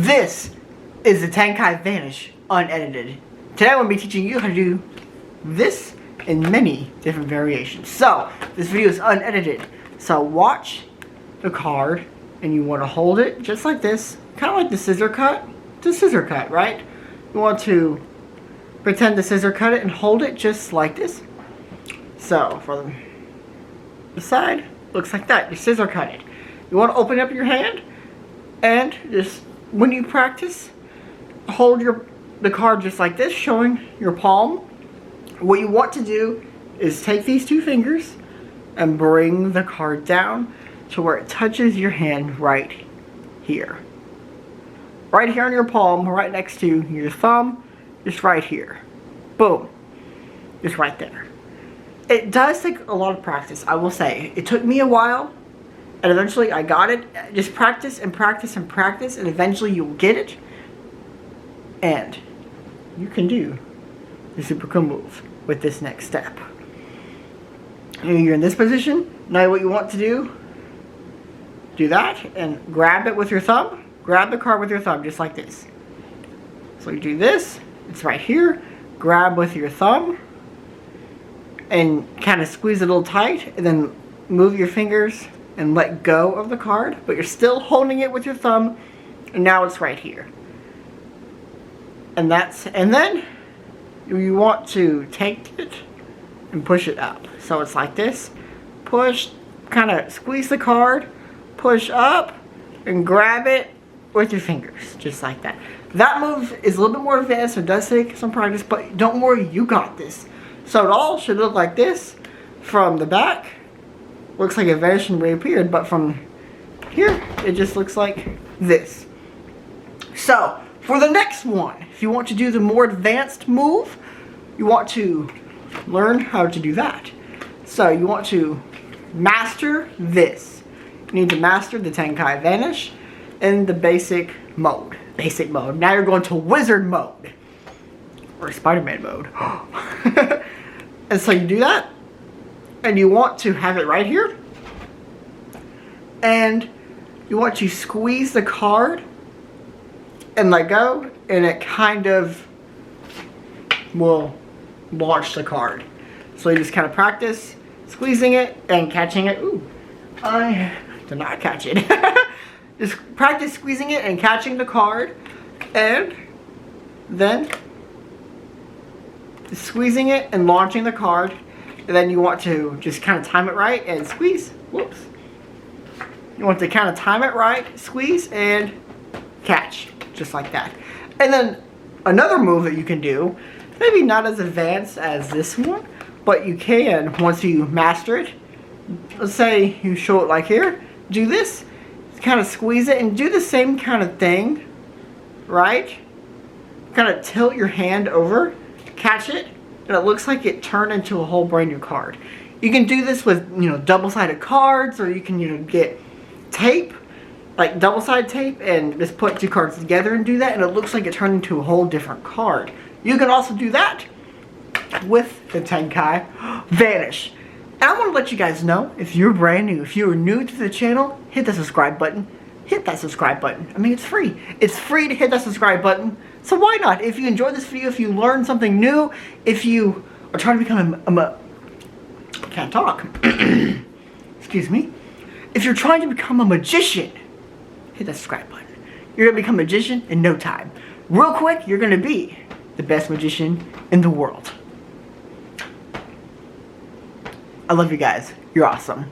This is the Tenkai Vanish unedited. Today I'm going to be teaching you how to do this in many different variations. So, this video is unedited. So watch the card and you want to hold it just like this. Kind of like the scissor cut. It's a scissor cut, right? You want to pretend to scissor cut it and hold it just like this. So, for the side, looks like that. You scissor cut it. You want to open up your hand and just, when you practice, hold the card just like this, showing your palm. What you want to do is take these two fingers and bring the card down to where it touches your hand right here. Right here on your palm, right next to your thumb, just right here. Boom. Just right there. It does take a lot of practice, I will say. It took me a while, and eventually I got it. Just practice and practice and practice, and eventually you'll get it. And you can do the super cool move with this next step. You're in this position. Now what you want to do that and grab it with your thumb. Grab the card with your thumb just like this. So you do this. It's right here. Grab with your thumb and kind of squeeze it a little tight, and then move your fingers and let go of the card, but you're still holding it with your thumb, and now it's right here. And then you want to take it and push it up. So it's like this. Push, kind of squeeze the card, push up, and grab it with your fingers, just like that. That move is a little bit more advanced, so it does take some practice, but don't worry, you got this. So it all should look like this from the back. Looks like it vanished and reappeared, but from here, it just looks like this. So, for the next one, if you want to do the more advanced move, you want to learn how to do that. So, you want to master this. You need to master the Tenkai Vanish in the basic mode. Basic mode. Now you're going to wizard mode. Or Spider-Man mode. And so you do that. And you want to have it right here. And you want to squeeze the card and let go. And it kind of will launch the card. So you just kind of practice squeezing it and catching it. Ooh, I did not catch it. Just practice squeezing it and catching the card, and then squeezing it and launching the card. And then you want to just kind of time it right and squeeze. Whoops. You want to kind of time it right, squeeze, and catch. Just like that. And then another move that you can do, maybe not as advanced as this one, but you can, once you master it, let's say you show it like here, do this, kind of squeeze it, and do the same kind of thing, right? Kind of tilt your hand over, catch it, and it looks like it turned into a whole brand new card. You can do this with, double-sided cards, or you can, get tape, like double-sided tape, and just put two cards together and do that, and it looks like it turned into a whole different card. You can also do that with the Tenkai Vanish. And I want to let you guys know, if you're brand new, if you're new to the channel, hit the subscribe button. Hit that subscribe button. I mean, it's free. It's free to hit that subscribe button. So why not? If you enjoyed this video, if you learned something new, if you are trying to become I can't talk. Excuse me. If you're trying to become a magician, hit that subscribe button. You're going to become a magician in no time. Real quick, you're going to be the best magician in the world. I love you guys. You're awesome.